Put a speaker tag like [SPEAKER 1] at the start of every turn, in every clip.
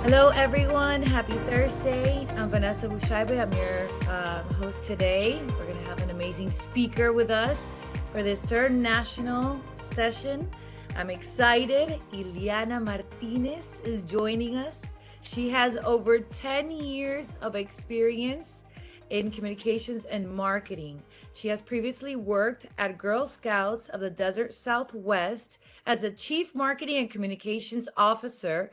[SPEAKER 1] Hello, everyone. Happy Thursday. I'm Vanessa Bushaibe. I'm your host today. We're going to have an amazing speaker with us for this third national session. I'm excited. Ileana Martinez is joining us. She has over 10 years of experience in communications and marketing. She has previously worked at Girl Scouts of the Desert Southwest as the Chief Marketing and Communications Officer,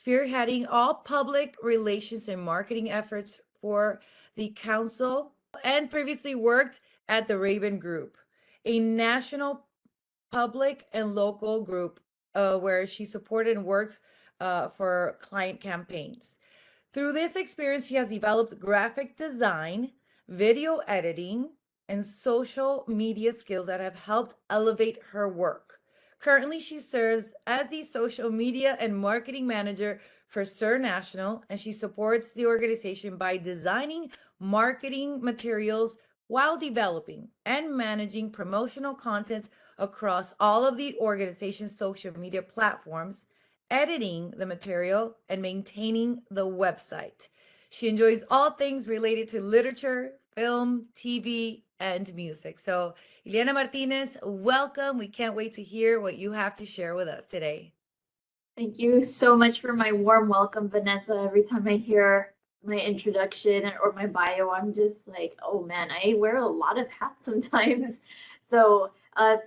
[SPEAKER 1] spearheading all public relations and marketing efforts for the council, and previously worked at the Raven Group, a national public and local group where she supported and worked for client campaigns. Through this experience, she has developed graphic design, video editing, and social media skills that have helped elevate her work. Currently, she serves as the social media and marketing manager for SIR National, and she supports the organization by designing marketing materials while developing and managing promotional content across all of the organization's social media platforms, editing the material, and maintaining the website. She enjoys all things related to literature, film, TV, and music. So, Ileana Martinez, welcome. We can't wait to hear what you have to share with us today.
[SPEAKER 2] Thank you so much for my warm welcome, Vanessa. Every time I hear my introduction or my bio, I'm just like, oh man, I wear a lot of hats sometimes. So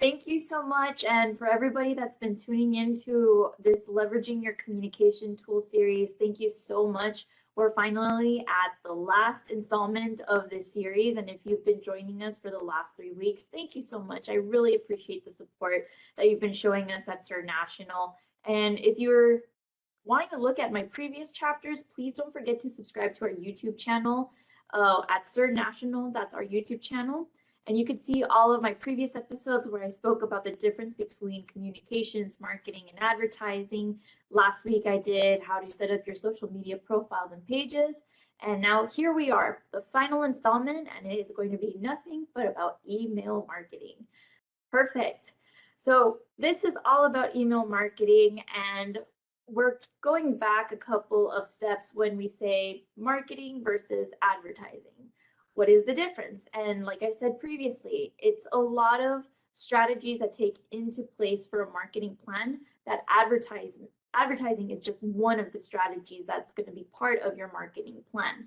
[SPEAKER 2] thank you so much. And for everybody that's been tuning into this Leveraging Your Communication Tool series, thank you so much. We're finally at the last installment of this series. And if you've been joining us for the last 3 weeks, thank you so much. I really appreciate the support that you've been showing us at SIR National. And if you're wanting to look at my previous chapters, please don't forget to subscribe to our YouTube channel at SIR National. That's our YouTube channel. And you can see all of my previous episodes where I spoke about the difference between communications, marketing, and advertising. Last week I did how to set up your social media profiles and pages. And now here we are, the final installment, and it is going to be nothing but about email marketing. Perfect. So this is all about email marketing, and we're going back a couple of steps when we say marketing versus advertising. What is the difference? And like I said previously, it's a lot of strategies that take into place for a marketing plan that advertising is just one of the strategies that's going to be part of your marketing plan.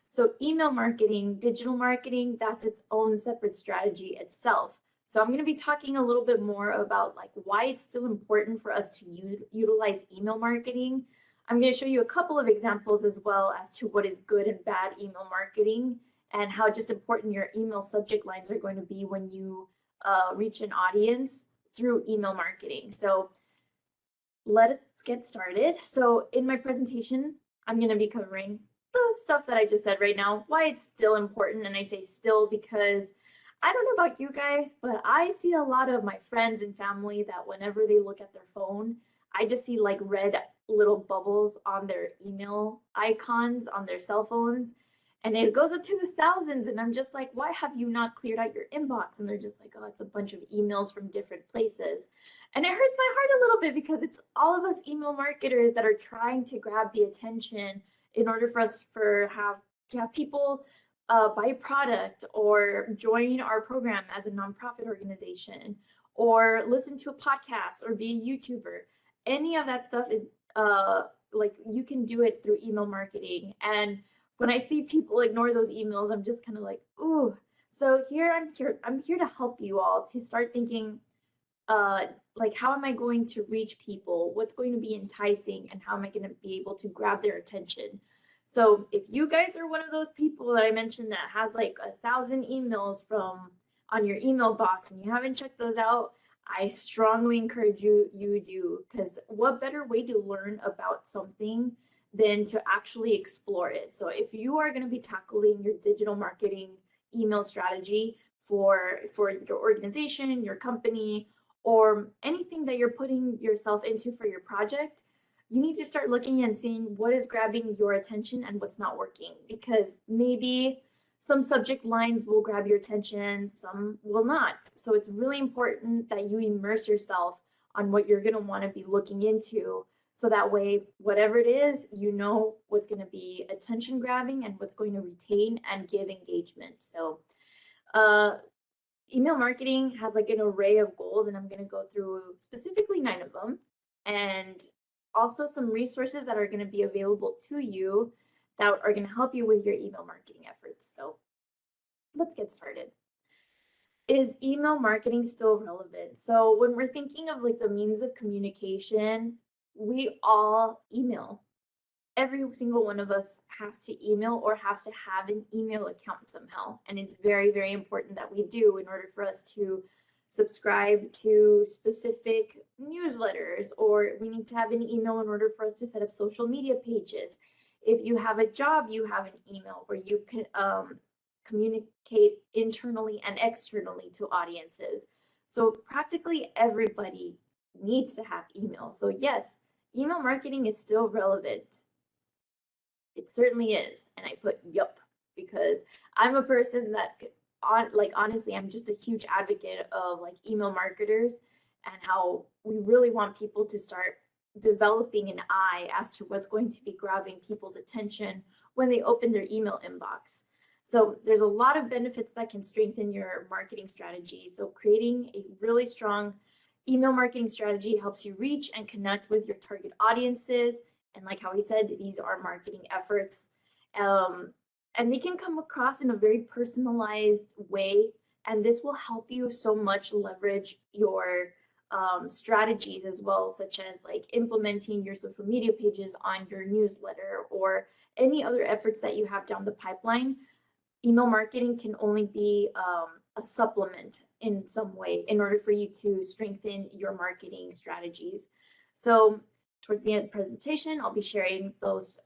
[SPEAKER 2] So email marketing, digital marketing, that's its own separate strategy itself. So I'm going to be talking a little bit more about like why it's still important for us to utilize email marketing. I'm going to show you a couple of examples as well as to what is good and bad email marketing and how just important your email subject lines are going to be when you reach an audience through email marketing. So let's get started. So in my presentation, I'm going to be covering the stuff that I just said right now, why it's still important. And I say still because I don't know about you guys, but I see a lot of my friends and family that whenever they look at their phone, I just see like red little bubbles on their email icons on their cell phones. And it goes up to the thousands. And I'm just like, why have you not cleared out your inbox? And they're just like, oh, it's a bunch of emails from different places. And it hurts my heart a little bit because it's all of us email marketers that are trying to grab the attention in order for us to have people buy a product or join our program as a nonprofit organization or listen to a podcast or be a YouTuber. Any of that stuff is like you can do it through email marketing. And when I see people ignore those emails, I'm just kind of like, ooh. So I'm here to help you all to start thinking like how am I going to reach people? What's going to be enticing and how am I going to be able to grab their attention? So if you guys are one of those people that I mentioned that has like 1,000 emails from on your email box and you haven't checked those out, I strongly encourage you do, because what better way to learn about something than to actually explore it. So if you are going to be tackling your digital marketing email strategy for your organization, your company, or anything that you're putting yourself into for your project, you need to start looking and seeing what is grabbing your attention and what's not working, because maybe some subject lines will grab your attention, some will not. So it's really important that you immerse yourself on what you're going to want to be looking into So that way, whatever it is, you know what's going to be attention grabbing and what's going to retain and give engagement. So, uh, email marketing has like an array of goals, and I'm going to go through specifically 9 of them, and also some resources that are going to be available to you that are going to help you with your email marketing efforts. So, let's get started. Is email marketing still relevant? So when we're thinking of like the means of communication, we all email. Every single one of us has to email or has to have an email account somehow. And it's very, very important that we do in order for us to subscribe to specific newsletters, or we need to have an email in order for us to set up social media pages. If you have a job, you have an email where you can communicate internally and externally to audiences. So practically everybody needs to have email. So yes, email marketing is still relevant. It certainly is. And I put yup because I'm a person that honestly, I'm just a huge advocate of like email marketers and how we really want people to start developing an eye as to what's going to be grabbing people's attention when they open their email inbox. So there's a lot of benefits that can strengthen your marketing strategy. So creating a really strong email marketing strategy helps you reach and connect with your target audiences. And like how we said, these are marketing efforts. And they can come across in a very personalized way. And this will help you so much leverage your strategies as well, such as like implementing your social media pages on your newsletter or any other efforts that you have down the pipeline. Email marketing can only be a supplement in some way in order for you to strengthen your marketing strategies. So towards the end of the presentation, I'll be sharing those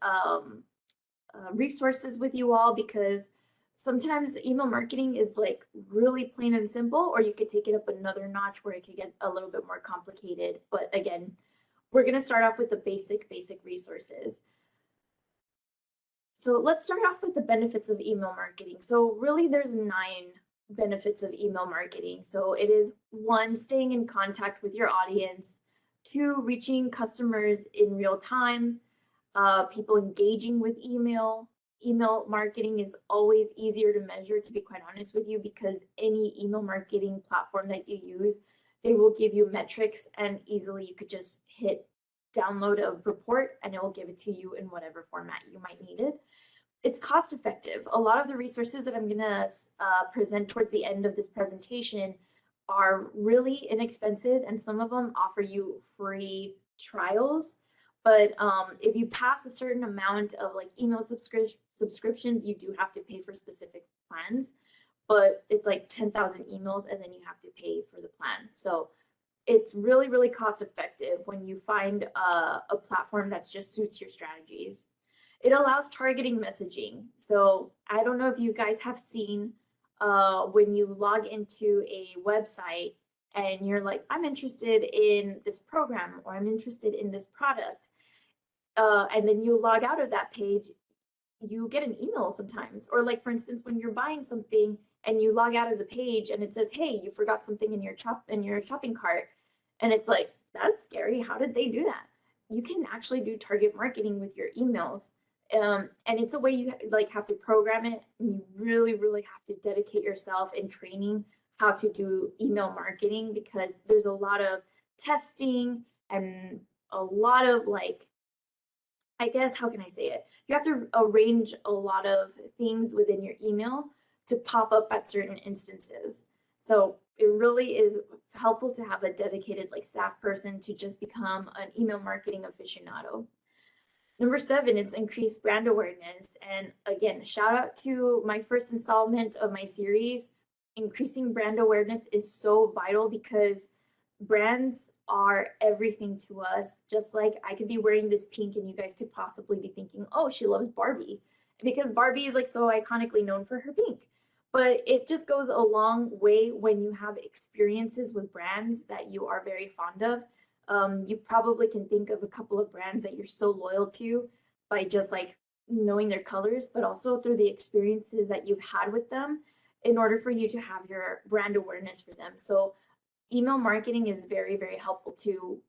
[SPEAKER 2] resources with you all, because sometimes email marketing is like really plain and simple, or you could take it up another notch where it could get a little bit more complicated. But again, we're going to start off with the basic resources. So let's start off with the benefits of email marketing. So really there's 9 benefits of email marketing. So it is 1, staying in contact with your audience; 2, reaching customers in real time; people engaging with email. Email marketing is always easier to measure, to be quite honest with you, because any email marketing platform that you use, they will give you metrics, and easily you could just hit download a report and it will give it to you in whatever format you might need it. It's cost effective. A lot of the resources that I'm going to present towards the end of this presentation are really inexpensive, and some of them offer you free trials. But if you pass a certain amount of like email subscriptions, you do have to pay for specific plans. But it's like 10,000 emails, and then you have to pay for the plan. So it's really, really cost effective when you find a platform that just suits your strategies. It allows targeting messaging. So I don't know if you guys have seen when you log into a website and you're like, I'm interested in this program, or I'm interested in this product. And then you log out of that page, you get an email sometimes. Or like, for instance, when you're buying something and you log out of the page and it says, hey, you forgot something in your shopping cart. And it's like, that's scary. How did they do that? You can actually do target marketing with your emails. And it's a way you like have to program it. And you really, really have to dedicate yourself in training how to do email marketing, because there's a lot of testing and a lot of like, I guess, how can I say it? You have to arrange a lot of things within your email to pop up at certain instances. So it really is helpful to have a dedicated like staff person to just become an email marketing aficionado. Number 7 is increased brand awareness. And again, shout out to my first installment of my series. Increasing brand awareness is so vital, because brands are everything to us. Just like I could be wearing this pink and you guys could possibly be thinking, oh, she loves Barbie, because Barbie is like so iconically known for her pink. But it just goes a long way when you have experiences with brands that you are very fond of. You probably can think of a couple of brands that you're so loyal to by just like knowing their colors, but also through the experiences that you've had with them in order for you to have your brand awareness for them. So email marketing is very, very helpful to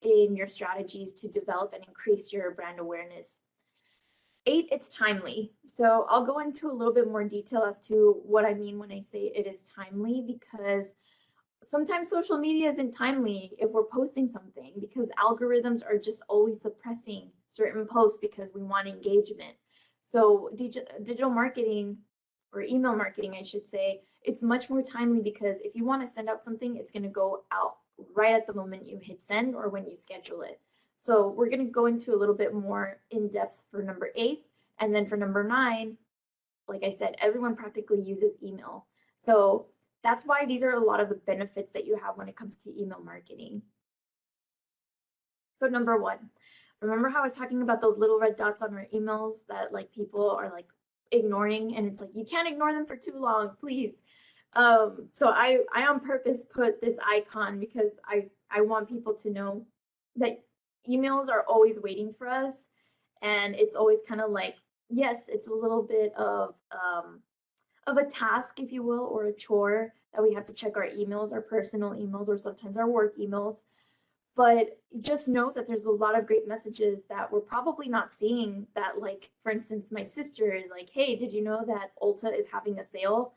[SPEAKER 2] in your strategies to develop and increase your brand awareness. 8, it's timely. So I'll go into a little bit more detail as to what I mean when I say it is timely, because sometimes social media isn't timely if we're posting something, because algorithms are just always suppressing certain posts because we want engagement. So digital marketing, or email marketing, I should say, it's much more timely, because if you want to send out something, it's going to go out right at the moment you hit send or when you schedule it. So we're going to go into a little bit more in depth for number 8. And then for number 9, like I said, everyone practically uses email. So that's why these are a lot of the benefits that you have when it comes to email marketing. So number 1, remember how I was talking about those little red dots on our emails that like people are like ignoring, and it's like, you can't ignore them for too long, please. So I on purpose put this icon because I want people to know that emails are always waiting for us, and it's always kind of like, yes, it's a little bit of a task, if you will, or a chore that we have to check our emails, our personal emails, or sometimes our work emails. But just know that there's a lot of great messages that we're probably not seeing, that, like, for instance, my sister is like, hey, did you know that Ulta is having a sale?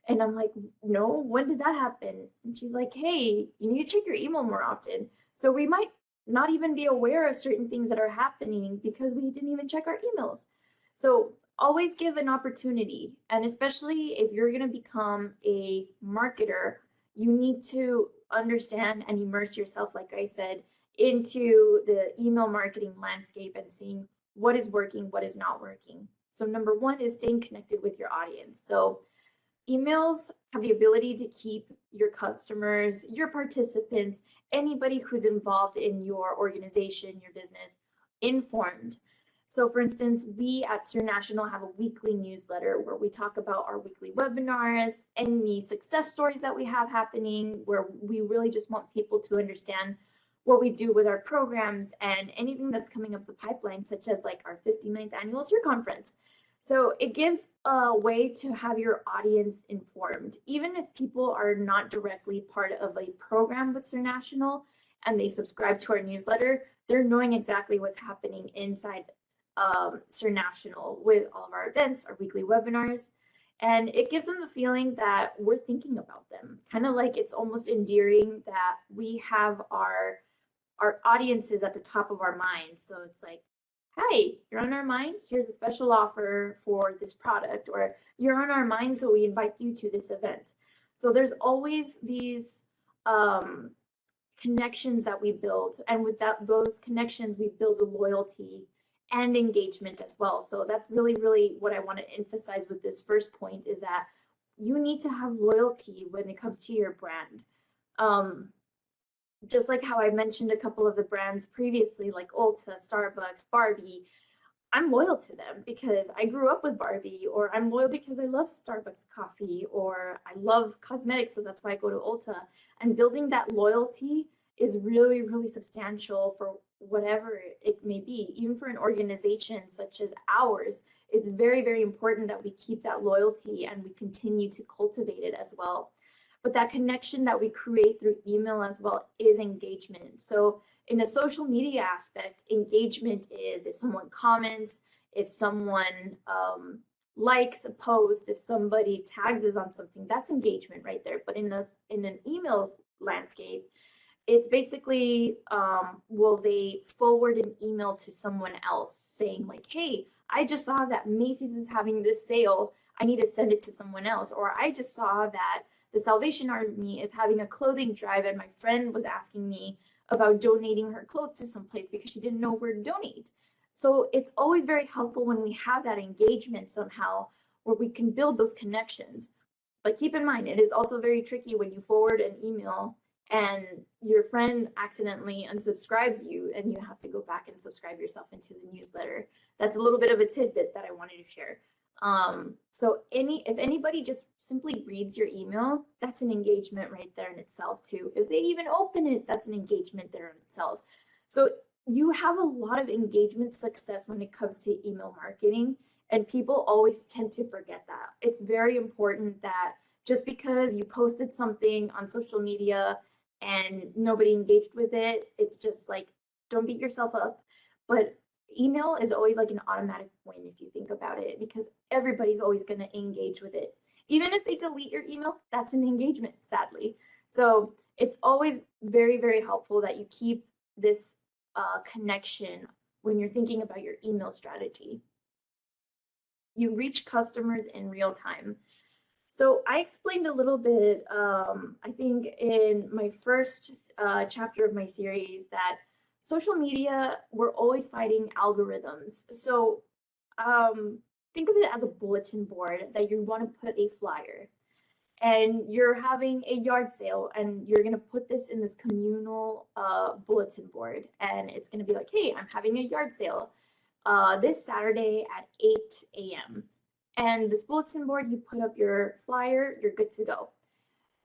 [SPEAKER 2] And I'm like, no, when did that happen? And she's like, hey, you need to check your email more often. So we might not even be aware of certain things that are happening because we didn't even check our emails. So always give an opportunity. And especially if you're going to become a marketer, you need to understand and immerse yourself, like I said, into the email marketing landscape and seeing what is working, what is not working. So number 1 is staying connected with your audience. So emails have the ability to keep your customers, your participants, anybody who's involved in your organization, your business, informed. So for instance, we at CERN National have a weekly newsletter where we talk about our weekly webinars, any success stories that we have happening, where we really just want people to understand what we do with our programs and anything that's coming up the pipeline, such as like our 59th annual CER conference. So it gives a way to have your audience informed. Even if people are not directly part of a program with CERN National and they subscribe to our newsletter, they're knowing exactly what's happening inside CERN National with all of our events, our weekly webinars. And it gives them the feeling that we're thinking about them. Kind of like, it's almost endearing that we have our audiences at the top of our minds. So it's like, hey, you're on our mind, here's a special offer for this product, or you're on our mind, so we invite you to this event. So there's always these connections that we build, and with those connections, we build a loyalty and engagement as well. So that's really, really what I want to emphasize with this first point, is that you need to have loyalty when it comes to your brand. Just like how I mentioned a couple of the brands previously, like Ulta, Starbucks, Barbie, I'm loyal to them because I grew up with Barbie, or I'm loyal because I love Starbucks coffee, or I love cosmetics, so that's why I go to Ulta. And building that loyalty is really, really substantial for whatever it may be. Even for an organization such as ours, it's very, very important that we keep that loyalty and we continue to cultivate it as well. But that connection that we create through email as well is engagement. So in a social media aspect, engagement is if someone comments, if someone likes a post, if somebody tags us on something, that's engagement right there. But in an email landscape, it's basically, will they forward an email to someone else saying like, hey, I just saw that Macy's is having this sale, I need to send it to someone else. Or I just saw that the Salvation Army is having a clothing drive and my friend was asking me about donating her clothes to someplace because she didn't know where to donate. So it's always very helpful when we have that engagement somehow where we can build those connections. But keep in mind, it is also very tricky when you forward an email and your friend accidentally unsubscribes you and you have to go back and subscribe yourself into the newsletter. That's a little bit of a tidbit that I wanted to share. So if anybody just simply reads your email, that's an engagement right there in itself too. If they even open it, that's an engagement there in itself. So you have a lot of engagement success when it comes to email marketing, and people always tend to forget that. It's very important that just because you posted something on social media and nobody engaged with it, it's just like, don't beat yourself up. But email is always like an automatic win if you think about it, because everybody's always going to engage with it. Even if they delete your email, that's an engagement, sadly. So it's always very, very helpful that you keep this connection when you're thinking about your email strategy. You reach customers in real time. So I explained a little bit, I think in my first chapter of my series, that social media, we're always fighting algorithms. So think of it as a bulletin board that you want to put a flyer, and you're having a yard sale, and you're going to put this in this communal bulletin board, and it's going to be like, hey, I'm having a yard sale this Saturday at 8 a.m. And this bulletin board, you put up your flyer, you're good to go.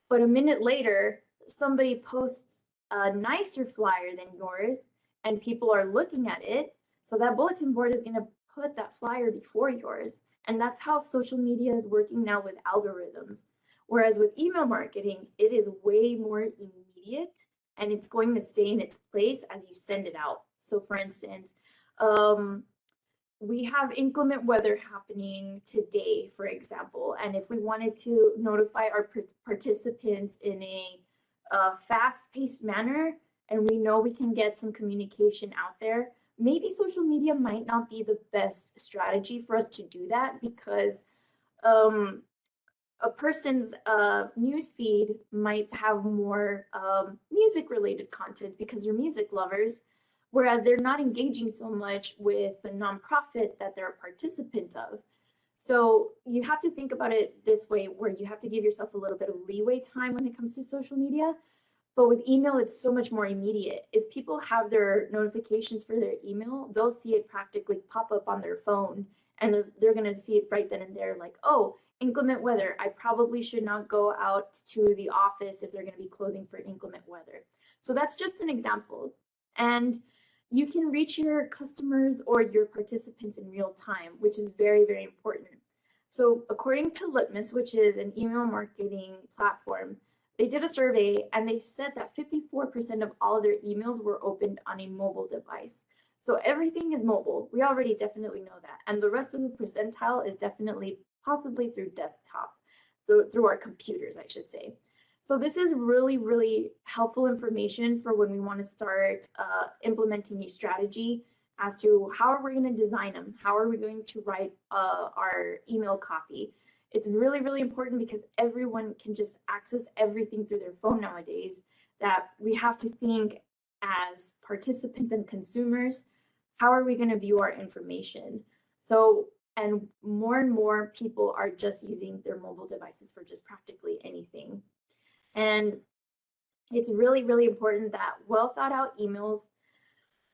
[SPEAKER 2] But a minute later, somebody posts a nicer flyer than yours, and people are looking at it. So that bulletin board is going to put that flyer before yours. And that's how social media is working now with algorithms. Whereas with email marketing, it is way more immediate, and it's going to stay in its place as you send it out. So for instance, we have inclement weather happening today, for example, and if we wanted to notify our participants in a fast-paced manner, and we know we can get some communication out there, maybe social media might not be the best strategy for us to do that, because a person's newsfeed might have more music-related content because they're music lovers, whereas they're not engaging so much with the nonprofit that they're a participant of. So you have to think about it this way, where you have to give yourself a little bit of leeway time when it comes to social media. But with email, it's so much more immediate. If people have their notifications for their email, they'll see it practically pop up on their phone, and they're going to see it right then and there, like, oh, inclement weather. I probably should not go out to the office if they're going to be closing for inclement weather. So that's just an example. And you can reach your customers or your participants in real time, which is very, very important. So according to Litmus, which is an email marketing platform, they did a survey, and they said that 54% of all of their emails were opened on a mobile device. So everything is mobile. We already definitely know that. And the rest of the percentile is definitely possibly through desktop, through our computers, I should say. So this is really, really helpful information for when we want to start implementing a strategy as to how are we going to design them? How are we going to write our email copy? It's really, really important, because everyone can just access everything through their phone nowadays, that we have to think as participants and consumers, how are we going to view our information? So, and more people are just using their mobile devices for just practically anything. And it's really, really important that well thought out emails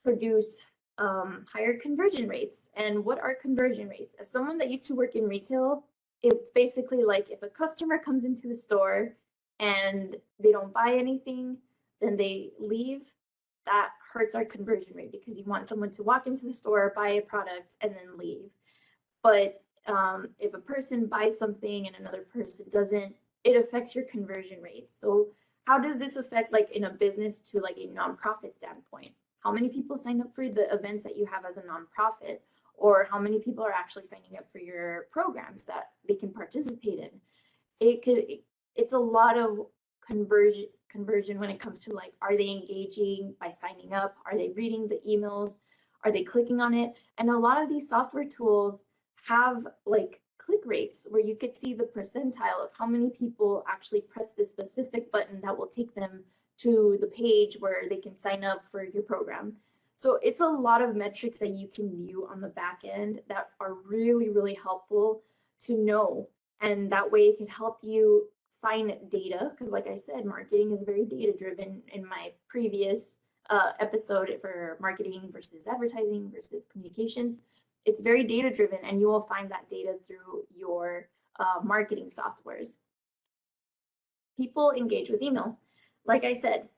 [SPEAKER 2] produce higher conversion rates. And what are conversion rates? As someone that used to work in retail, it's basically like if a customer comes into the store and they don't buy anything, then they leave. That hurts our conversion rate, because you want someone to walk into the store, buy a product, and then leave. But if a person buys something and another person doesn't, it affects your conversion rates. So how does this affect, like in a business to like a nonprofit standpoint? How many people sign up for the events that you have as a nonprofit? Or how many people are actually signing up for your programs that they can participate in? It's a lot of conversion when it comes to, like, are they engaging by signing up? Are they reading the emails? Are they clicking on it? And a lot of these software tools have like click rates where you could see the percentile of how many people actually press this specific button that will take them to the page where they can sign up for your program. So it's a lot of metrics that you can view on the back end that are really, really helpful to know. And that way it can help you find data, because like I said, marketing is very data driven. In my previous episode for marketing versus advertising versus communications, it's very data driven, and you will find that data through your marketing softwares. People engage with email. Like I said,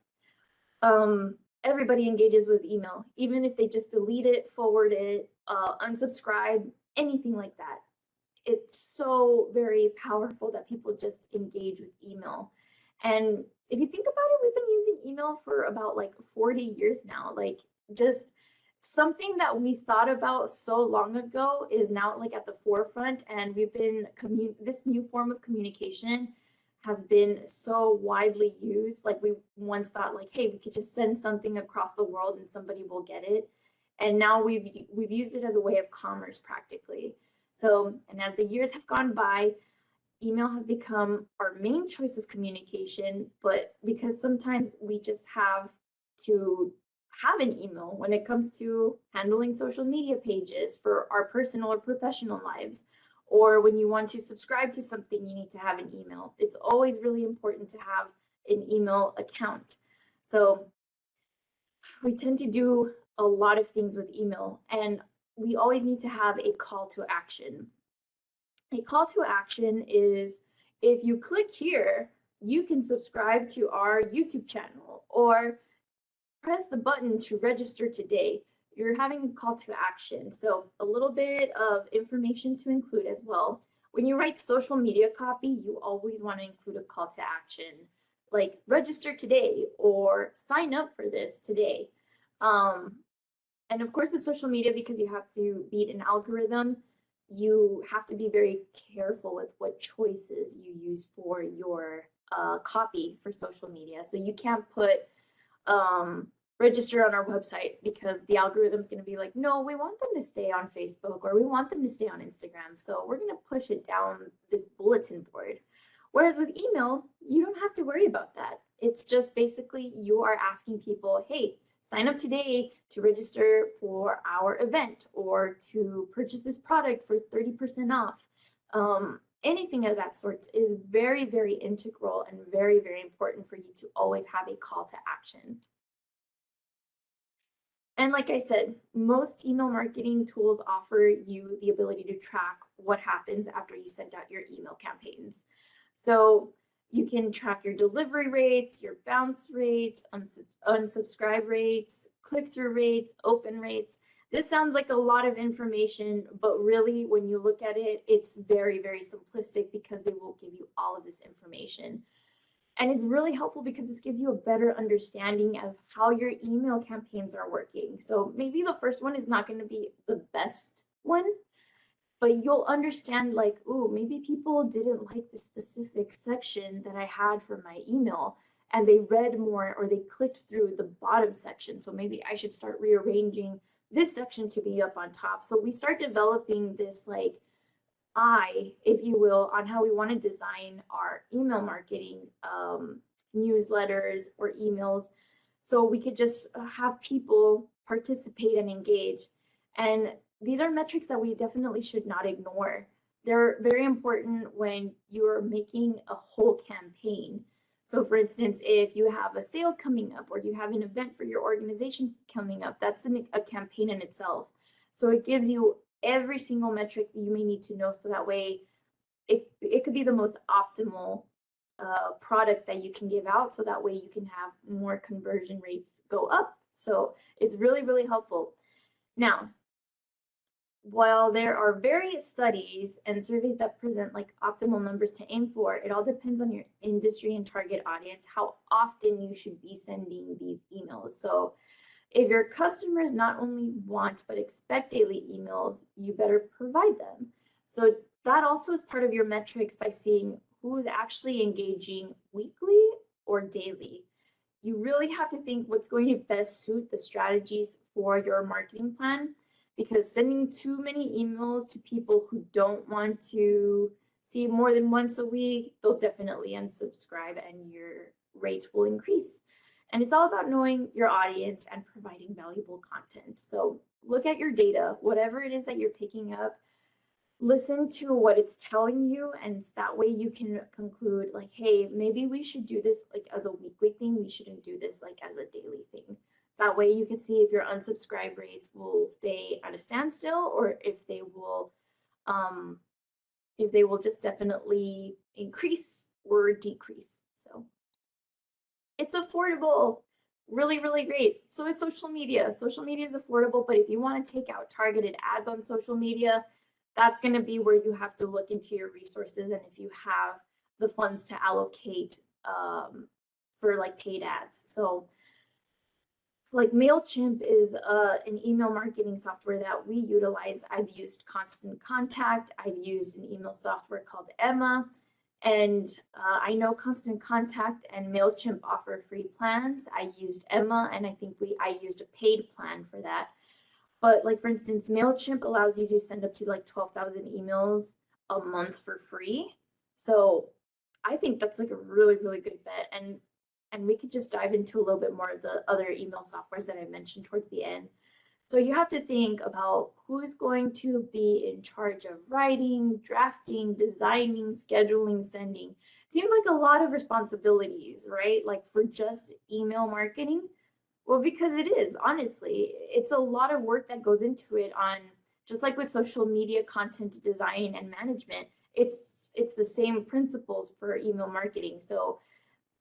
[SPEAKER 2] everybody engages with email, even if they just delete it, forward it, unsubscribe, anything like that. It's so very powerful that people just engage with email. And if you think about it, we've been using email for about like 40 years now. Like just something that we thought about so long ago is now like at the forefront, and we've been this new form of communication has been so widely used. Like we once thought like, hey, we could just send something across the world and somebody will get it. And now we've used it as a way of commerce practically. So, and as the years have gone by, email has become our main choice of communication, but because sometimes we just have to have an email when it comes to handling social media pages for our personal or professional lives, or when you want to subscribe to something, you need to have an email. It's always really important to have an email account. So we tend to do a lot of things with email, and we always need to have a call to action. A call to action is if you click here, you can subscribe to our YouTube channel or press the button to register today. You're having a call to action. So a little bit of information to include as well. When you write social media copy, you always want to include a call to action, like register today or sign up for this today. And of course, with social media, because you have to beat an algorithm, you have to be very careful with what choices you use for your copy for social media. So you can't put register on our website because the algorithm is going to be like, no, we want them to stay on Facebook or we want them to stay on Instagram. So we're going to push it down this bulletin board. Whereas with email, you don't have to worry about that. It's just basically you are asking people, hey, sign up today to register for our event or to purchase this product for 30% off. Anything of that sort is very, very integral and very, very important for you to always have a call to action. And like I said, most email marketing tools offer you the ability to track what happens after you send out your email campaigns. So you can track your delivery rates, your bounce rates, unsubscribe rates, click-through rates, open rates. This sounds like a lot of information, but really when you look at it, it's very, very simplistic because they will give you all of this information. And it's really helpful because this gives you a better understanding of how your email campaigns are working. So maybe the first one is not going to be the best one, but you'll understand like, oh, maybe people didn't like the specific section that I had for my email and they read more or they clicked through the bottom section. So maybe I should start rearranging this section to be up on top. So we start developing this like if you will, on how we want to design our email marketing newsletters or emails. So we could just have people participate and engage. And these are metrics that we definitely should not ignore. They're very important when you're making a whole campaign. So for instance, if you have a sale coming up or you have an event for your organization coming up, that's a campaign in itself. So it gives you every single metric that you may need to know, so that way it could be the most optimal product that you can give out, so that way you can have more conversion rates go up. So it's really, really helpful. Now, while there are various studies and surveys that present like optimal numbers to aim for, it all depends on your industry and target audience, how often you should be sending these emails. So if your customers not only want but expect daily emails, you better provide them. So that also is part of your metrics by seeing who's actually engaging weekly or daily. You really have to think what's going to best suit the strategies for your marketing plan, because sending too many emails to people who don't want to see more than once a week, they'll definitely unsubscribe and your rate will increase. And it's all about knowing your audience and providing valuable content. So look at your data, whatever it is that you're picking up, listen to what it's telling you, and that way you can conclude like, hey, maybe we should do this like as a weekly thing. We shouldn't do this like as a daily thing. That way you can see if your unsubscribe rates will stay at a standstill or if they will just definitely increase or decrease. So it's affordable, really, really great. So is social media. Social media is affordable, but if you want to take out targeted ads on social media, that's going to be where you have to look into your resources and if you have the funds to allocate for like paid ads. So like MailChimp is an email marketing software that we utilize. I've used Constant Contact. I've used an email software called Emma. And I know Constant Contact and MailChimp offer free plans. I used Emma, and I think I used a paid plan for that. But like for instance, MailChimp allows you to send up to like 12,000 emails a month for free. So I think that's like a really, really good bet. And we could just dive into a little bit more of the other email softwares that I mentioned towards the end. So you have to think about who is going to be in charge of writing, drafting, designing, scheduling, sending. Seems like a lot of responsibilities, right? Like for just email marketing. Well, because it is, honestly, it's a lot of work that goes into it on just like with social media content design and management, it's the same principles for email marketing. So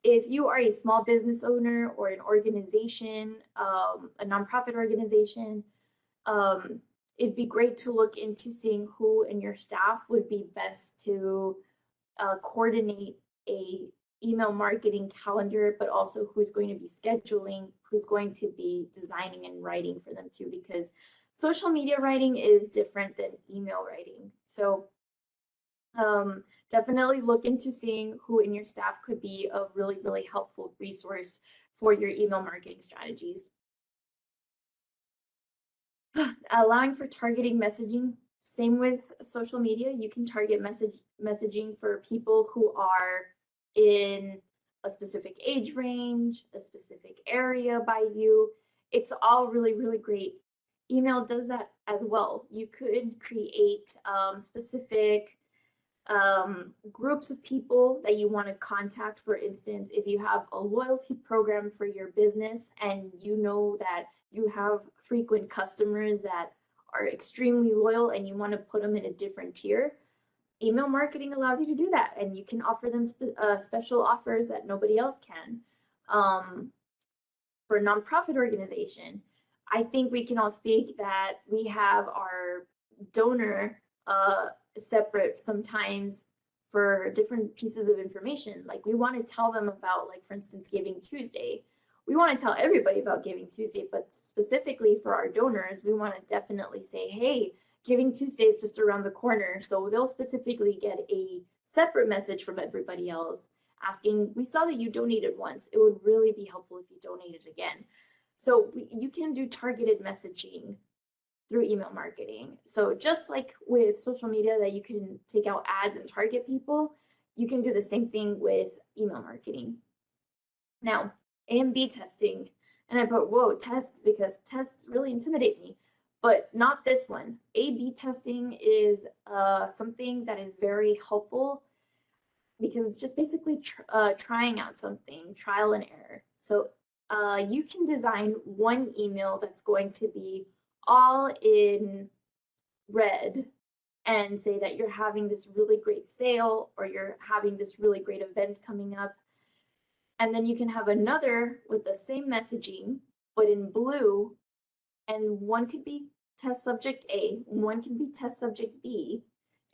[SPEAKER 2] if you are a small business owner or an organization, a nonprofit organization, it'd be great to look into seeing who in your staff would be best to coordinate a email marketing calendar, but also who's going to be scheduling, who's going to be designing and writing for them too, because social media writing is different than email writing. So definitely look into seeing who in your staff could be a really, really helpful resource for your email marketing strategies. Allowing for targeting messaging. Same with social media. You can target messaging for people who are in a specific age range, a specific area by you. It's all really, really great. Email does that as well. You could create specific groups of people that you want to contact. For instance, if you have a loyalty program for your business and you know that you have frequent customers that are extremely loyal and you want to put them in a different tier, email marketing allows you to do that, and you can offer them special offers that nobody else can. For a nonprofit organization, I think we can all speak that we have our donor separate sometimes for different pieces of information. Like we want to tell them about, like for instance, Giving Tuesday. We want to tell everybody about Giving Tuesday, but specifically for our donors, we want to definitely say, hey, Giving Tuesday is just around the corner. So they'll specifically get a separate message from everybody else asking, we saw that you donated once. It would really be helpful if you donated again. So you can do targeted messaging through email marketing. So just like with social media that you can take out ads and target people, you can do the same thing with email marketing. Now, A and B testing. And I put, whoa, tests, because tests really intimidate me, but not this one. A/B testing is something that is very helpful because it's just basically trying out something, trial and error. So you can design one email that's going to be all in red and say that you're having this really great sale or you're having this really great event coming up. And then you can have another with the same messaging, but in blue, and one could be test subject A, one can be test subject B,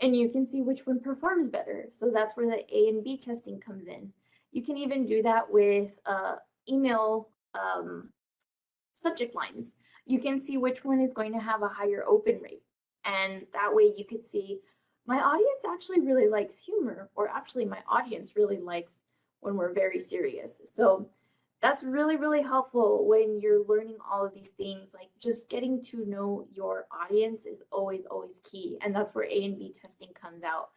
[SPEAKER 2] and you can see which one performs better. So that's where the A and B testing comes in. You can even do that with email subject lines. You can see which one is going to have a higher open rate. And that way you could see, my audience actually really likes humor, or actually my audience really likes when we're very serious. So that's really, really helpful when you're learning all of these things. Like just getting to know your audience is always, always key. And that's where A and B testing comes out.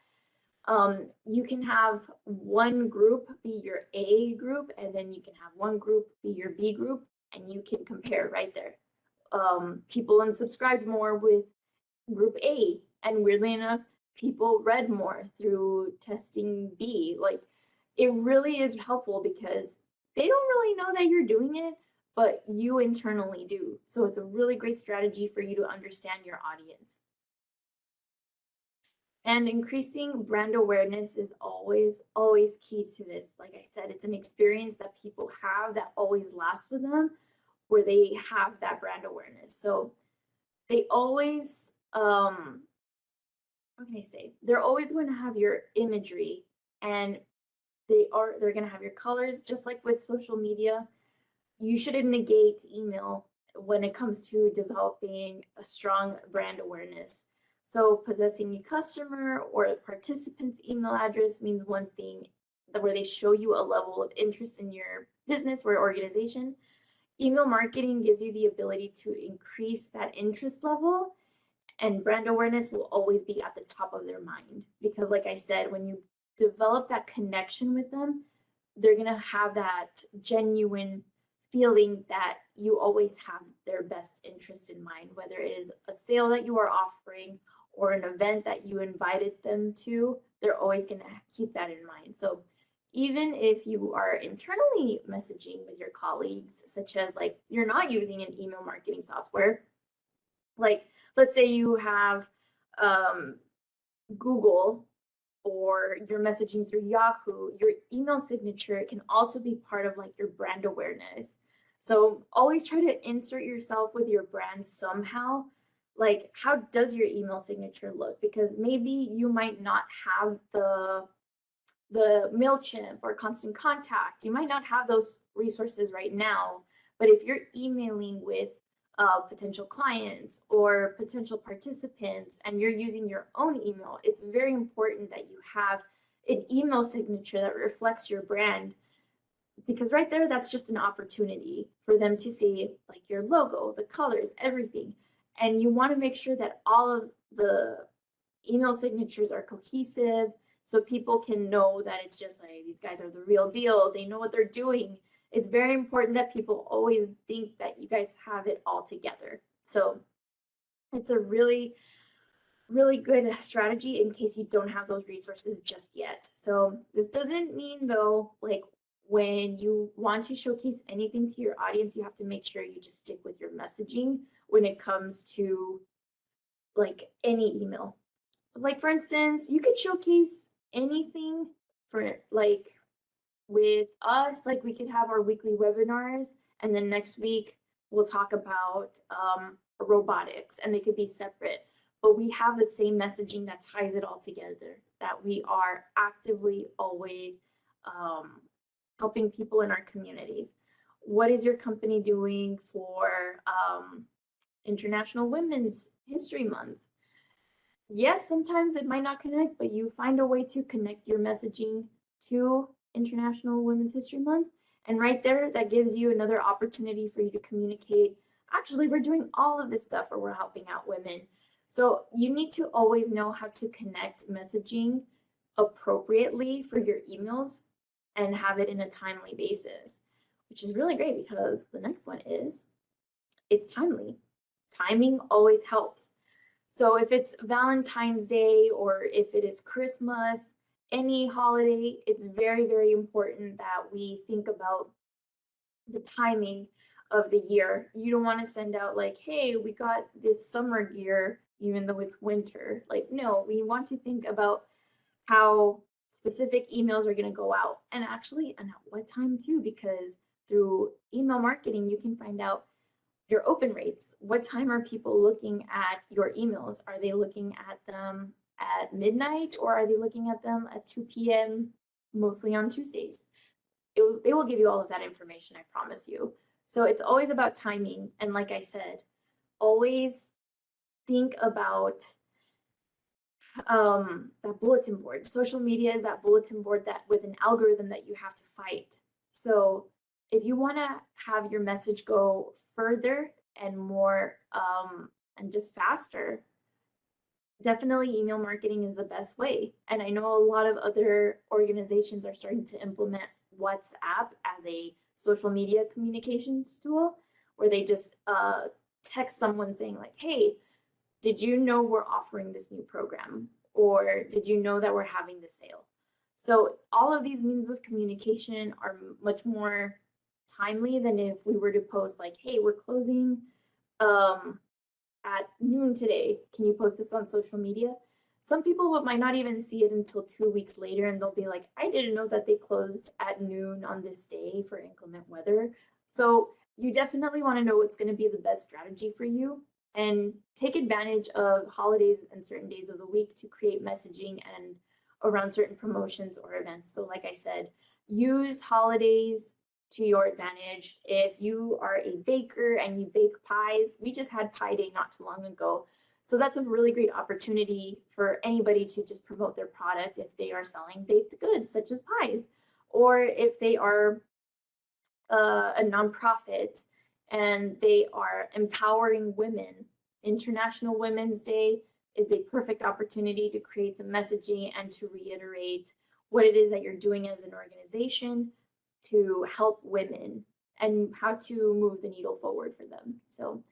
[SPEAKER 2] You can have one group be your A group, and then you can have one group be your B group, and you can compare right there. People unsubscribed more with group A, and weirdly enough, people read more through testing B. Like it really is helpful because they don't really know that you're doing it, but you internally do. So it's a really great strategy for you to understand your audience. And increasing brand awareness is always, always key to this. Like I said, it's an experience that people have that always lasts with them, where they have that brand awareness. So they always, what can I say? They're always going to have your imagery, and they're going to have your colors. Just like with social media, you shouldn't negate email when it comes to developing a strong brand awareness. So possessing a customer or a participant's email address means one thing, where they show you a level of interest in your business or organization. Email marketing gives you the ability to increase that interest level, and brand awareness will always be at the top of their mind. Because like I said, when you develop that connection with them, they're going to have that genuine feeling that you always have their best interest in mind, whether it is a sale that you are offering or an event that you invited them to. They're always going to keep that in mind. So even if you are internally messaging with your colleagues, such as like you're not using an email marketing software, like let's say you have Google, or you're messaging through Yahoo, your email signature can also be part of like your brand awareness. So always try to insert yourself with your brand somehow. Like, how does your email signature look? Because maybe you might not have the MailChimp or Constant Contact. You might not have those resources right now, but if you're emailing with potential clients or potential participants and you're using your own email, it's very important that you have an email signature that reflects your brand, because right there, that's just an opportunity for them to see like your logo, the colors, everything. And you want to make sure that all of the email signatures are cohesive, so people can know that it's just like these guys are the real deal. They know what they're doing. It's very important that people always think that you guys have it all together. So it's a really, really good strategy in case you don't have those resources just yet. So this doesn't mean though, like when you want to showcase anything to your audience, you have to make sure you just stick with your messaging when it comes to like any email. Like for instance, you could showcase anything for like with us, like we could have our weekly webinars, and then next week we'll talk about robotics, and they could be separate, but we have the same messaging that ties it all together, that we are actively always helping people in our communities. What is your company doing for International Women's History Month? Yes, sometimes it might not connect, but you find a way to connect your messaging to International Women's History Month. And right there, that gives you another opportunity for you to communicate. Actually, we're doing all of this stuff, or we're helping out women. So you need to always know how to connect messaging appropriately for your emails and have it in a timely basis, which is really great because the next one is it's timely. Timing always helps. So if it's Valentine's Day or if it is Christmas, any holiday, it's very, very important that we think about the timing of the year. You don't want to send out like, hey, we got this summer gear, even though it's winter. Like, no, we want to think about how specific emails are going to go out, and actually, and at what time too, because through email marketing, you can find out your open rates. What time are people looking at your emails? Are they looking at them at midnight, or are they looking at them at 2 p.m., mostly on Tuesdays? They will give you all of that information, I promise you. So it's always about timing. And like I said, always think about that bulletin board. Social media is that bulletin board that with an algorithm that you have to fight. So if you want to have your message go further and more and just faster, definitely email marketing is the best way. And I know a lot of other organizations are starting to implement WhatsApp as a social media communications tool, where they just text someone saying like, hey, did you know we're offering this new program? Or did you know that we're having the sale? So all of these means of communication are much more timely than if we were to post like, hey, we're closing at noon today. Can you post this on social media? Some people might not even see it until 2 weeks later, and they'll be like, I didn't know that they closed at noon on this day for inclement weather. So you definitely want to know what's going to be the best strategy for you, and take advantage of holidays and certain days of the week to create messaging and around certain promotions or events. So like I said, use holidays to your advantage. If you are a baker and you bake pies, we just had Pie Day not too long ago. So that's a really great opportunity for anybody to just promote their product if they are selling baked goods such as pies, or if they are a nonprofit and they are empowering women. International Women's Day is a perfect opportunity to create some messaging and to reiterate what it is that you're doing as an organization to help women and how to move the needle forward for them. So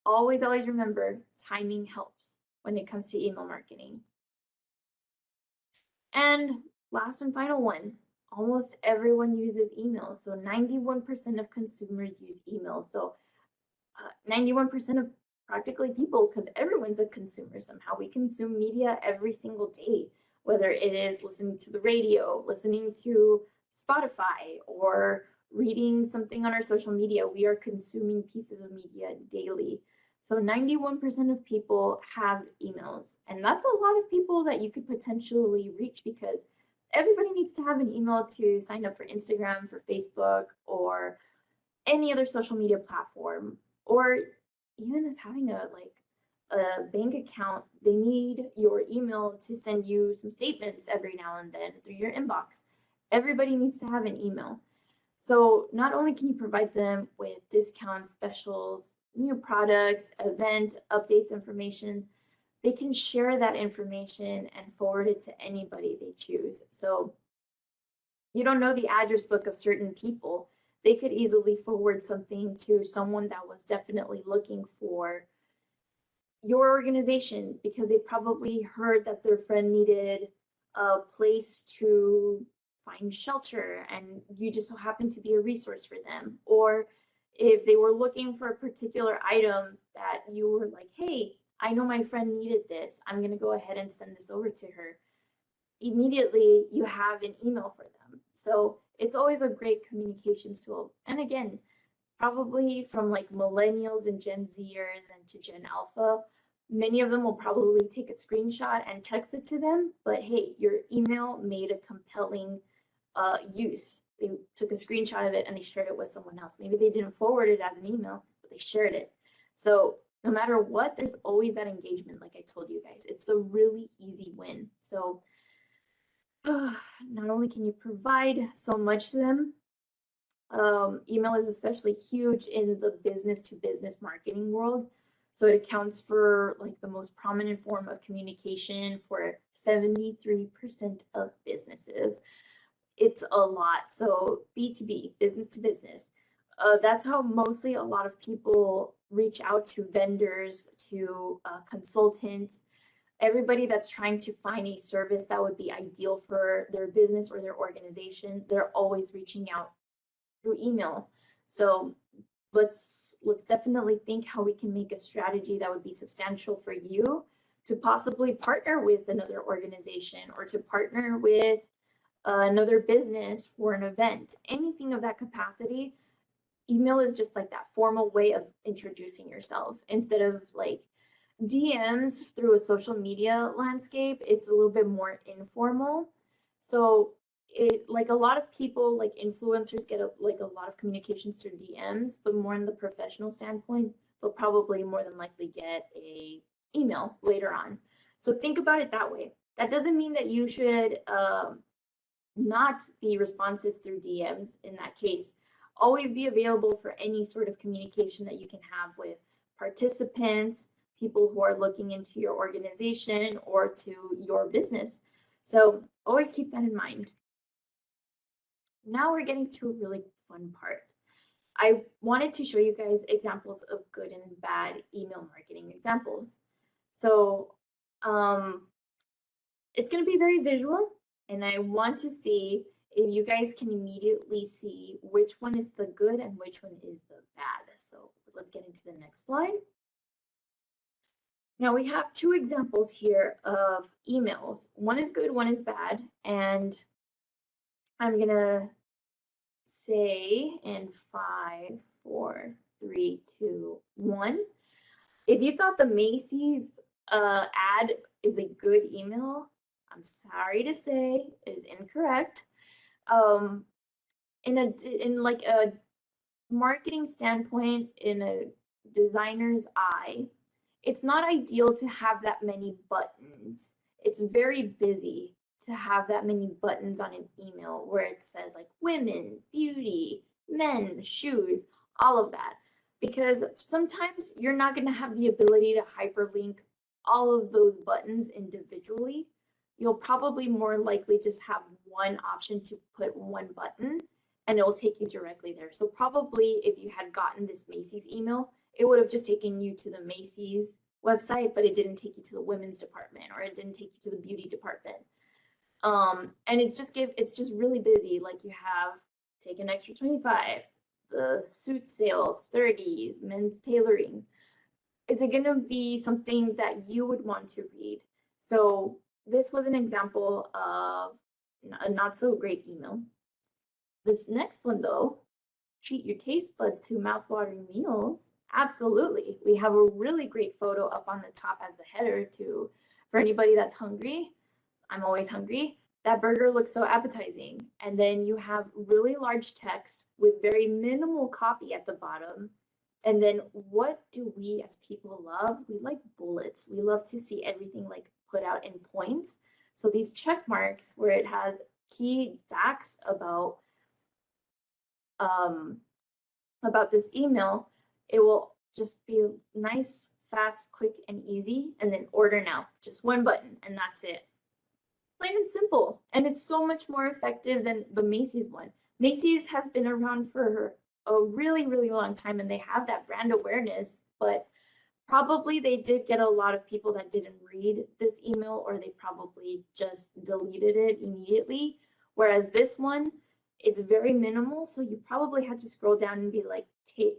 [SPEAKER 2] always remember, timing helps when it comes to email marketing. And last and final one, almost everyone uses email. So 91% of consumers use email. So 91% of practically people, because everyone's a consumer somehow. We consume media every single day, whether it is listening to the radio, listening to Spotify, or reading something on our social media. We are consuming pieces of media daily. So 91% of people have emails, and that's a lot of people that you could potentially reach, because everybody needs to have an email to sign up for Instagram, for Facebook, or any other social media platform, or even as having a bank account. They need your email to send you some statements every now and then through your inbox. Everybody needs to have an email. So not only can you provide them with discounts, specials, new products, event updates, information, they can share that information and forward it to anybody they choose. So you don't know the address book of certain people. They could easily forward something to someone that was definitely looking for your organization because they probably heard that their friend needed a place to find shelter and you just so happen to be a resource for them. Or if they were looking for a particular item that you were like, hey, I know my friend needed this, I'm going to go ahead and send this over to her. Immediately you have an email for them. So it's always a great communications tool. And again, probably from like millennials and Gen Zers and to Gen Alpha, many of them will probably take a screenshot and text it to them. But hey, your email made a compelling use. They took a screenshot of it and they shared it with someone else. Maybe they didn't forward it as an email, but they shared it. So no matter what, there's always that engagement. Like I told you guys, it's a really easy win. So not only can you provide so much to them, email is especially huge in the business to business marketing world. So it accounts for like the most prominent form of communication for 73% of businesses. It's a lot. So B2B, business to business. That's how mostly a lot of people reach out to vendors, to consultants, everybody that's trying to find a service that would be ideal for their business or their organization. They're always reaching out through email. So let's definitely think how we can make a strategy that would be substantial for you to possibly partner with another organization or to partner with another business for an event, anything of that capacity. Email is just like that formal way of introducing yourself instead of like DMs through a social media landscape. It's a little bit more informal. So it, like a lot of people, like influencers, get like a lot of communications through DMs, but more in the professional standpoint, they'll probably more than likely get a email later on. So think about it that way. That doesn't mean that you should not be responsive through DMs in that case. Always be available for any sort of communication that you can have with participants, people who are looking into your organization or to your business. So always keep that in mind. Now we're getting to a really fun part. I wanted to show you guys examples of good and bad email marketing examples. So it's going to be very visual, and I want to see if you guys can immediately see which one is the good and which one is the bad. So let's get into the next slide. Now we have two examples here of emails. One is good, one is bad, and I'm gonna say in 5, 4, 3, 2, 1. If you thought the Macy's ad is a good email, I'm sorry to say, is incorrect. Um, in like a marketing standpoint, in a designer's eye, it's not ideal to have that many buttons. It's very busy to have that many buttons on an email where it says like women, beauty, men, shoes, all of that. Because sometimes you're not going to have the ability to hyperlink all of those buttons individually. You'll probably more likely just have one option to put one button and it will take you directly there. So probably if you had gotten this Macy's email, it would have just taken you to the Macy's website, but it didn't take you to the women's department or it didn't take you to the beauty department. And it's just really busy. Like you have take an extra 25, the suit sales, 30s, men's tailorings. Is it going to be something that you would want to read? So this was an example of a not so great email. This next one, though, treat your taste buds to mouthwatering meals. Absolutely. We have a really great photo up on the top as a header to for anybody that's hungry. I'm always hungry. That burger looks so appetizing. And then you have really large text with very minimal copy at the bottom. And then what do we as people love? We like bullets. We love to see everything like put out in points. So these check marks where it has key facts about this email, it will just be nice, fast, quick, and easy. And then order now, just one button, and that's it. Plain and simple. And it's so much more effective than the Macy's one. Macy's has been around for a really, really long time and they have that brand awareness, but probably they did get a lot of people that didn't read this email or they probably just deleted it immediately. Whereas this one, it's very minimal, so you probably had to scroll down and be like,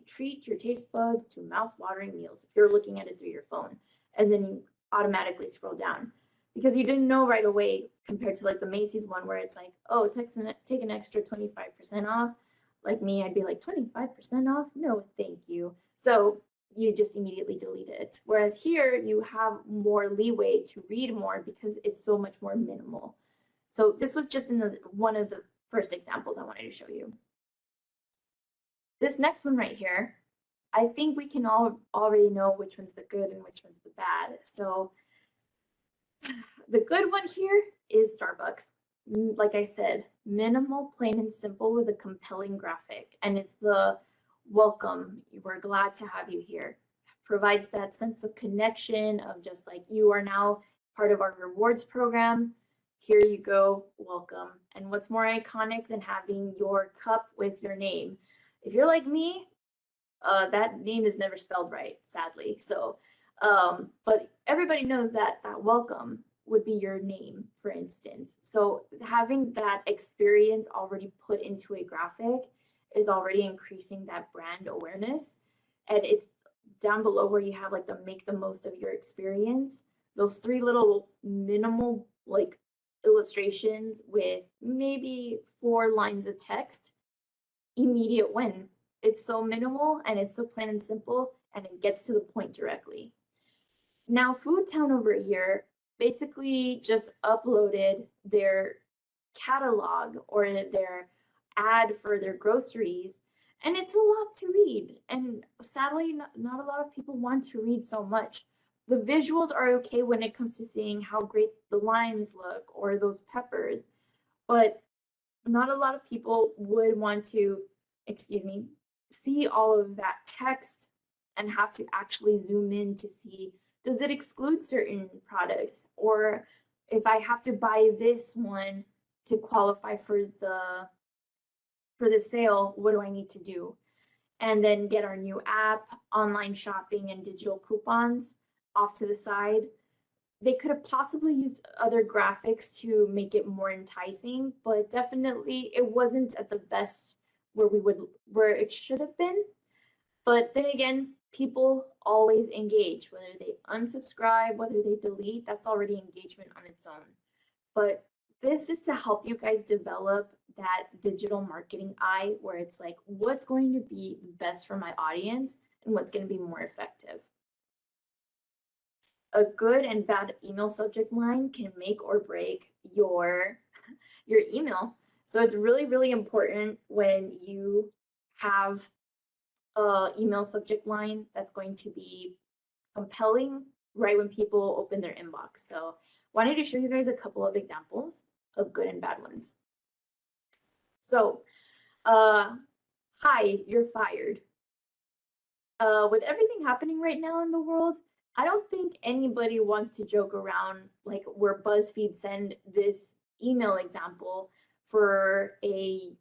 [SPEAKER 2] treat your taste buds to mouth-watering meals if you're looking at it through your phone, and then you automatically scroll down because you didn't know right away compared to like the Macy's one where it's like, oh, take an extra 25% off. Like me, I'd be like 25% off? No, thank you. So you just immediately delete it. Whereas here you have more leeway to read more because it's so much more minimal. So this was just in one of the first examples I wanted to show you. This next one right here, I think we can all already know which one's the good and which one's the bad. So the good one here is Starbucks. Like I said, minimal, plain and simple with a compelling graphic. And it's the welcome, we're glad to have you here. Provides that sense of connection of just like you are now part of our rewards program. Here you go, welcome. And what's more iconic than having your cup with your name? If you're like me, that name is never spelled right, sadly. So, but everybody knows that welcome would be your name, for instance. So having that experience already put into a graphic is already increasing that brand awareness. And it's down below where you have like the make the most of your experience. Those three little minimal like illustrations with maybe 4 lines of text, immediate win. It's so minimal and it's so plain and simple and it gets to the point directly. Now, Food Town over here basically just uploaded their catalog or their ad for their groceries, and it's a lot to read. And sadly, not a lot of people want to read so much. The visuals are okay when it comes to seeing how great the limes look or those peppers, but not a lot of people would want to, excuse me, see all of that text and have to actually zoom in to see, does it exclude certain products? Or if I have to buy this one to qualify for the sale, what do I need to do? And then get our new app, online shopping, and digital coupons off to the side. They could have possibly used other graphics to make it more enticing, but definitely it wasn't at the best where it should have been. But then again, people always engage, whether they unsubscribe, whether they delete, that's already engagement on its own. But this is to help you guys develop that digital marketing eye where it's like, what's going to be best for my audience and what's going to be more effective. a good and bad email subject line can make or break your email. So it's really, really important when you have a email subject line that's going to be compelling right when people open their inbox. So wanted to show you guys a couple of examples of good and bad ones. So, hi, you're fired. With everything happening right now in the world, I don't think anybody wants to joke around like where BuzzFeed send this email example for a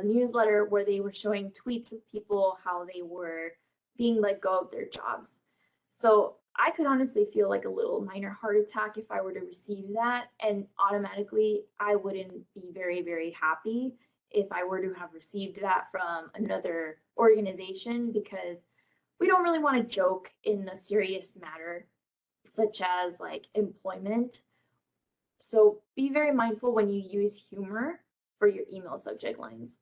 [SPEAKER 2] newsletter where they were showing tweets of people how they were being let go of their jobs. So I could honestly feel like a little minor heart attack if I were to receive that, and automatically I wouldn't be very, very happy if I were to have received that from another organization, because we don't really want to joke in a serious matter such as like employment. So be very mindful when you use humor for your email subject lines.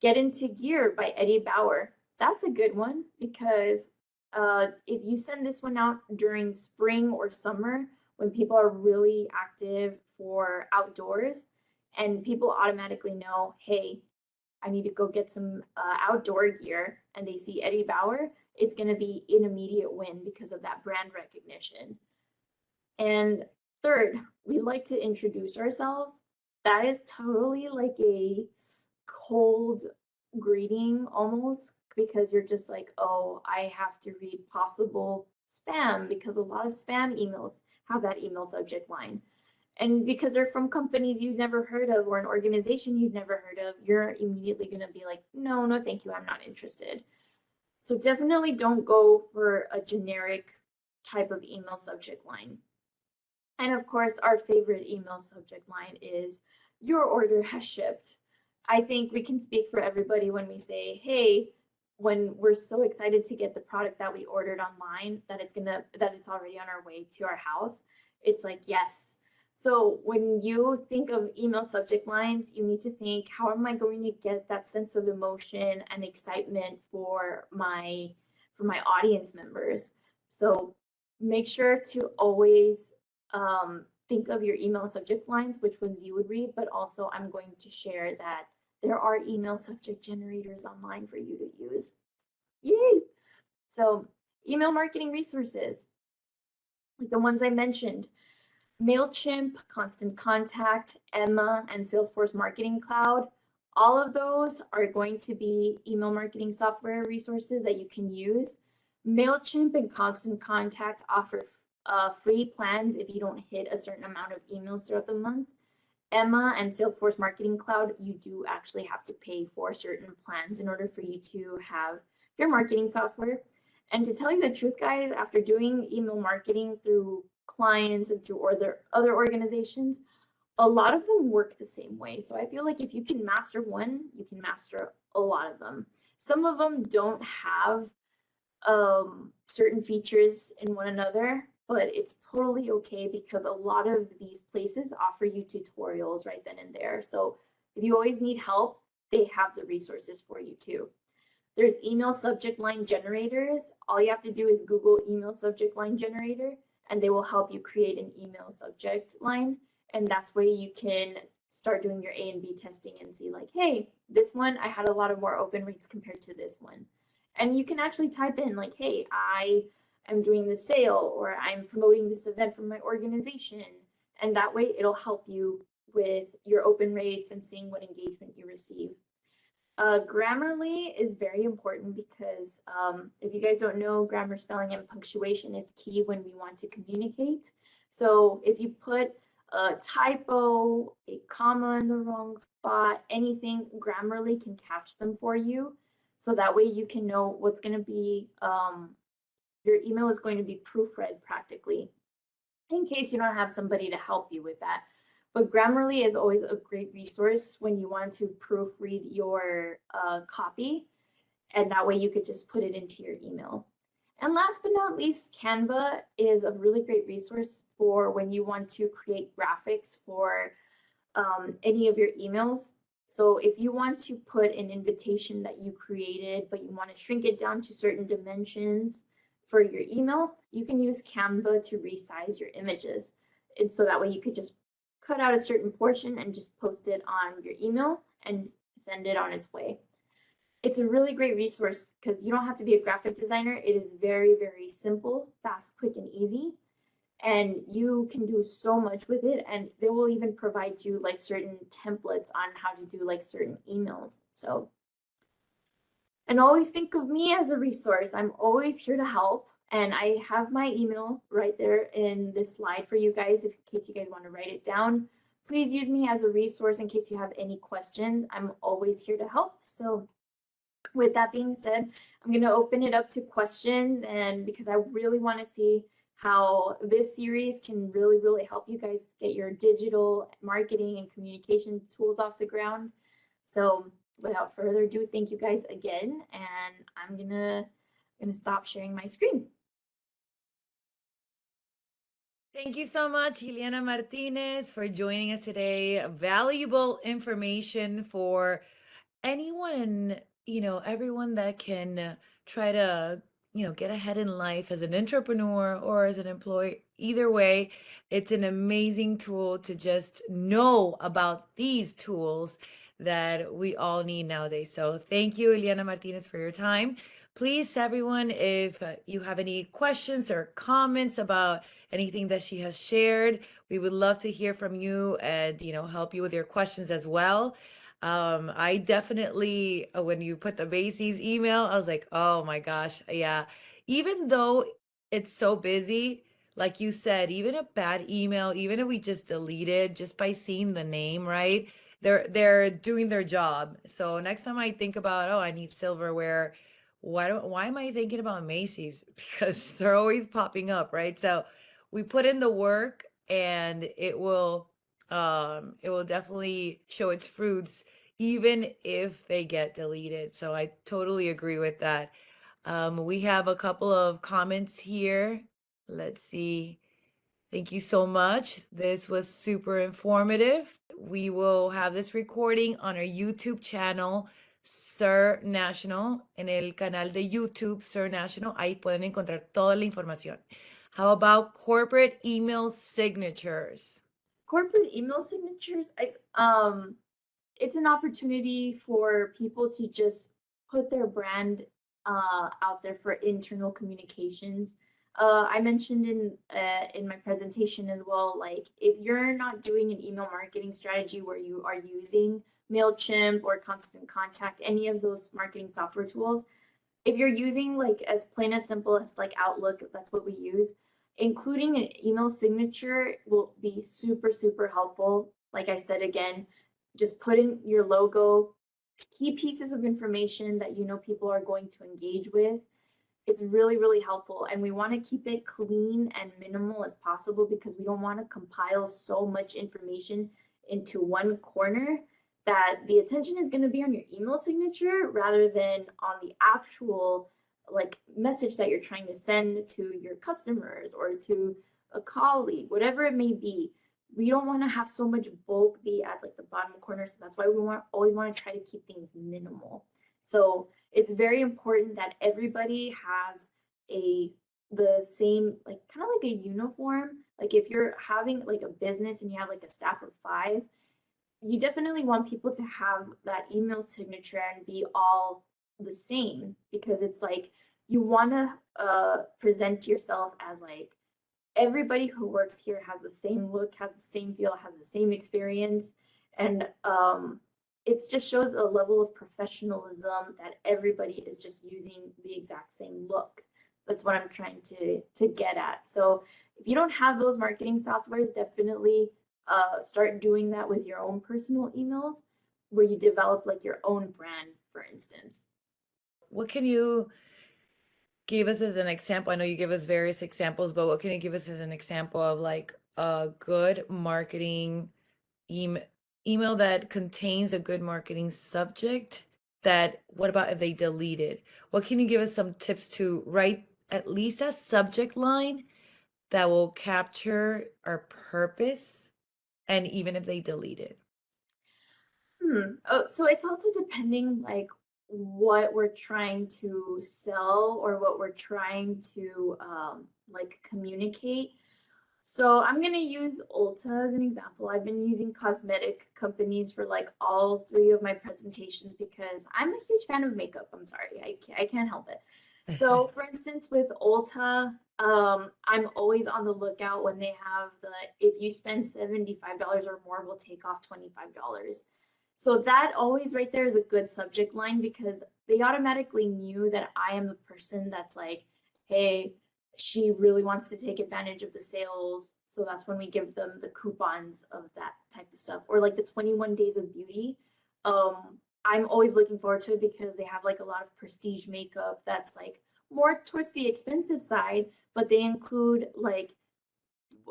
[SPEAKER 2] Get Into Gear by Eddie Bauer. That's a good one because if you send this one out during spring or summer when people are really active for outdoors and people automatically know, hey, I need to go get some outdoor gear, and they see Eddie Bauer, it's going to be an immediate win because of that brand recognition. And third, we like to introduce ourselves. That is totally like a cold greeting almost, because you're just like, oh, I have to read possible spam, because a lot of spam emails have that email subject line. And because they're from companies you've never heard of or an organization you've never heard of, you're immediately going to be like, no, no, thank you, I'm not interested. So definitely don't go for a generic type of email subject line. And of course, our favorite email subject line is your order has shipped. I think we can speak for everybody when we say, hey, when we're so excited to get the product that we ordered online that it's already on our way to our house. It's like, yes. So when you think of email subject lines, you need to think, how am I going to get that sense of emotion and excitement for my audience members? So make sure to always think of your email subject lines, which ones you would read, but also I'm going to share that there are email subject generators online for you to use. Yay! So email marketing resources, like the ones I mentioned, MailChimp, Constant Contact, Emma, and Salesforce Marketing Cloud. All of those are going to be email marketing software resources that you can use. MailChimp and Constant Contact offer free plans if you don't hit a certain amount of emails throughout the month. Emma and Salesforce Marketing Cloud, you do actually have to pay for certain plans in order for you to have your marketing software. And to tell you the truth, guys, after doing email marketing through clients and through other organizations, a lot of them work the same way. So I feel like if you can master one, you can master a lot of them. Some of them don't have certain features in one another, but it's totally okay because a lot of these places offer you tutorials right then and there. So if you always need help, they have the resources for you too. There's email subject line generators. All you have to do is Google email subject line generator, and they will help you create an email subject line. And that's where you can start doing your A and B testing and see like, hey, this one, I had a lot of more open rates compared to this one. And you can actually type in like, hey, I am doing this sale, or I'm promoting this event for my organization. And that way it'll help you with your open rates and seeing what engagement you receive. Grammarly is very important because if you guys don't know, grammar, spelling, and punctuation is key when we want to communicate. So if you put a typo, a comma in the wrong spot, anything, Grammarly can catch them for you. So that way you can know what's going to be, your email is going to be proofread practically, in case you don't have somebody to help you with that. But Grammarly is always a great resource when you want to proofread your copy, and that way you could just put it into your email. And last but not least, Canva is a really great resource for when you want to create graphics for any of your emails. So if you want to put an invitation that you created, but you want to shrink it down to certain dimensions for your email, you can use Canva to resize your images. And so that way you could just cut out a certain portion and just post it on your email and send it on its way. It's a really great resource because you don't have to be a graphic designer. It is very, very simple, fast, quick, and easy. And you can do so much with it. And they will even provide you like certain templates on how to do like certain emails. So, and always think of me as a resource. I'm always here to help. And I have my email right there in this slide for you guys, in case you guys want to write it down. Please use me as a resource in case you have any questions. I'm always here to help. So with that being said, I'm going to open it up to questions, and because I really want to see how this series can really, really help you guys get your digital marketing and communication tools off the ground. So without further ado, thank you guys again, and I'm gonna stop sharing my screen.
[SPEAKER 1] Thank you so much, Ileana Martinez, for joining us today. Valuable information for anyone and everyone that can try to get ahead in life as an entrepreneur or as an employee. Either way, it's an amazing tool to just know about these tools that we all need nowadays. So thank you, Ileana Martinez, for your time. Please, everyone, if you have any questions or comments about anything that she has shared, we would love to hear from you and help you with your questions as well. I definitely, when you put the Macy's email, I was like, oh my gosh, yeah. Even though it's so busy, like you said, even a bad email, even if we just delete it just by seeing the name, right? They're doing their job. So next time I think about, oh, I need silverware, why am I thinking about Macy's? Because they're always popping up, right? So we put in the work and it will definitely show its fruits even if they get deleted. So I totally agree with that. We have a couple of comments here. Let's see. Thank you so much. This was super informative. We will have this recording on our YouTube channel, Sir National, en el canal de YouTube, Sir National. Ahí pueden encontrar toda la información. How about corporate email signatures?
[SPEAKER 2] Corporate email signatures, it's an opportunity for people to just put their brand out there for internal communications. I mentioned in my presentation as well, like if you're not doing an email marketing strategy where you are using MailChimp or Constant Contact, any of those marketing software tools, if you're using like as plain as simple as like Outlook, that's what we use, including an email signature will be super, super helpful. Like I said, again, just put in your logo, key pieces of information that you know people are going to engage with. It's really, really helpful. And we want to keep it clean and minimal as possible because we don't want to compile so much information into one corner that the attention is going to be on your email signature rather than on the actual like message that you're trying to send to your customers or to a colleague, whatever it may be. We don't want to have so much bulk be at like the bottom corner. So that's why we always want to try to keep things minimal. So it's very important that everybody has the same, like kind of like a uniform. Like if you're having like a business and you have like a staff of 5, you definitely want people to have that email signature and be all the same, because it's like you want to present yourself as like everybody who works here has the same look, has the same feel, has the same experience, and it just shows a level of professionalism that everybody is just using the exact same look. That's what I'm trying to get at. So if you don't have those marketing softwares, definitely start doing that with your own personal emails where you develop like your own brand, for instance.
[SPEAKER 1] What can you give us as an example? I know you give us various examples, but what can you give us as an example of like a good marketing email that contains a good marketing subject? That what about if they delete it? What can you give us some tips to write at least a subject line that will capture our purpose, and even if they delete it?
[SPEAKER 2] Oh, so it's also depending like what we're trying to sell or what we're trying to like communicate. So I'm gonna use Ulta as an example. I've been using cosmetic companies for like all three of my presentations because I'm a huge fan of makeup. I'm sorry, I can't help it. So for instance, with Ulta, I'm always on the lookout when they have the if you spend $75 or more, we'll take off $25. So that always right there is a good subject line because they automatically knew that I am the person that's like, hey, she really wants to take advantage of the sales. So that's when we give them the coupons of that type of stuff. Or like the 21 days of beauty. I'm always looking forward to it because they have like a lot of prestige makeup that's like more towards the expensive side, but they include like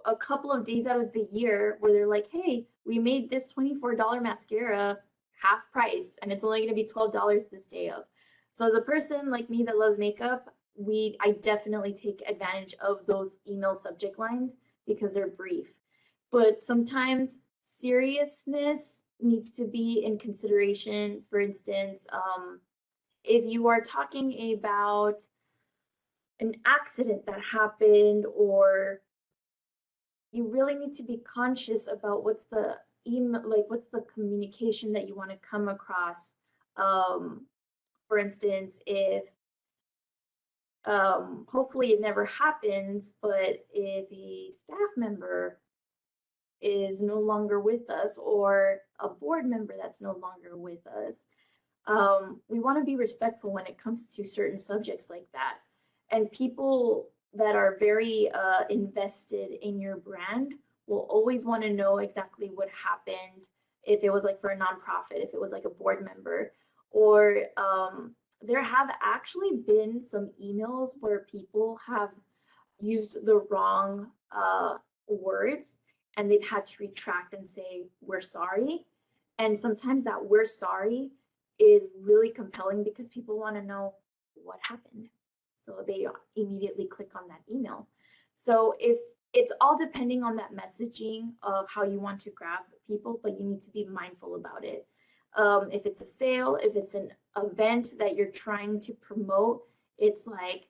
[SPEAKER 2] a couple of days out of the year where they're like, hey, we made this $24 mascara half price and it's only going to be $12 this day of. So as a person like me that loves makeup, I definitely take advantage of those email subject lines because they're brief. But sometimes seriousness needs to be in consideration. For instance, if you are talking about an accident that happened, or you really need to be conscious about what's the email, like what's the communication that you want to come across. For instance, if hopefully it never happens, but if a staff member is no longer with us or a board member that's no longer with us, we want to be respectful when it comes to certain subjects like that. And people that are very invested in your brand will always want to know exactly what happened if it was like for a nonprofit, if it was like a board member, or there have actually been some emails where people have used the wrong words and they've had to retract and say, we're sorry. And sometimes that we're sorry is really compelling because people want to know what happened. So they immediately click on that email. So if it's all depending on that messaging of how you want to grab people, but you need to be mindful about it. If it's a sale, if it's an event that you're trying to promote, it's like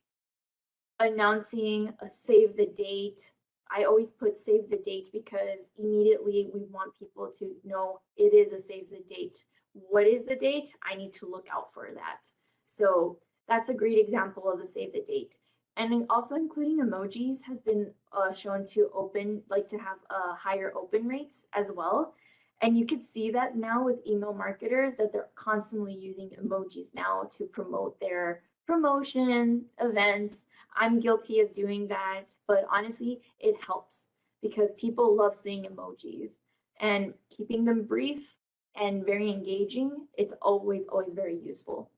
[SPEAKER 2] announcing a save the date. I always put save the date because immediately we want people to know it is a save the date. What is the date? I need to look out for that. So that's a great example of the save the date. And also including emojis has been shown to have higher open rates as well. And you could see that now with email marketers that they're constantly using emojis now to promote their promotion events. I'm guilty of doing that, but honestly, it helps because people love seeing emojis and keeping them brief and very engaging. It's always very useful.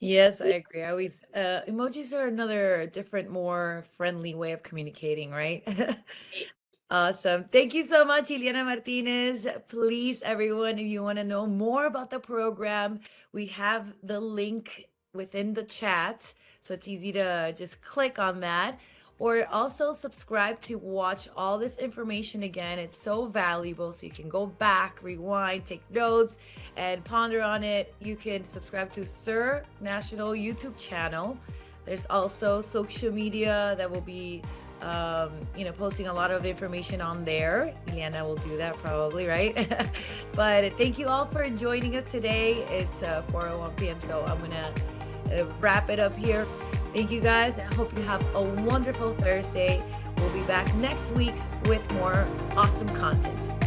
[SPEAKER 1] Yes, I agree. I always emojis are another different, more friendly way of communicating, right? Awesome. Thank you so much, Ileana Martinez. Please, everyone, if you want to know more about the program, we have the link within the chat. So it's easy to just click on that. Or also subscribe to watch all this information again. It's so valuable. So you can go back, rewind, take notes, and ponder on it. You can subscribe to Sir National YouTube channel. There's also social media that will be posting a lot of information on there. Ileana will do that probably, right? But thank you all for joining us today. It's 4:01 p.m. So I'm gonna wrap it up here. Thank you guys. I hope you have a wonderful Thursday. We'll be back next week with more awesome content.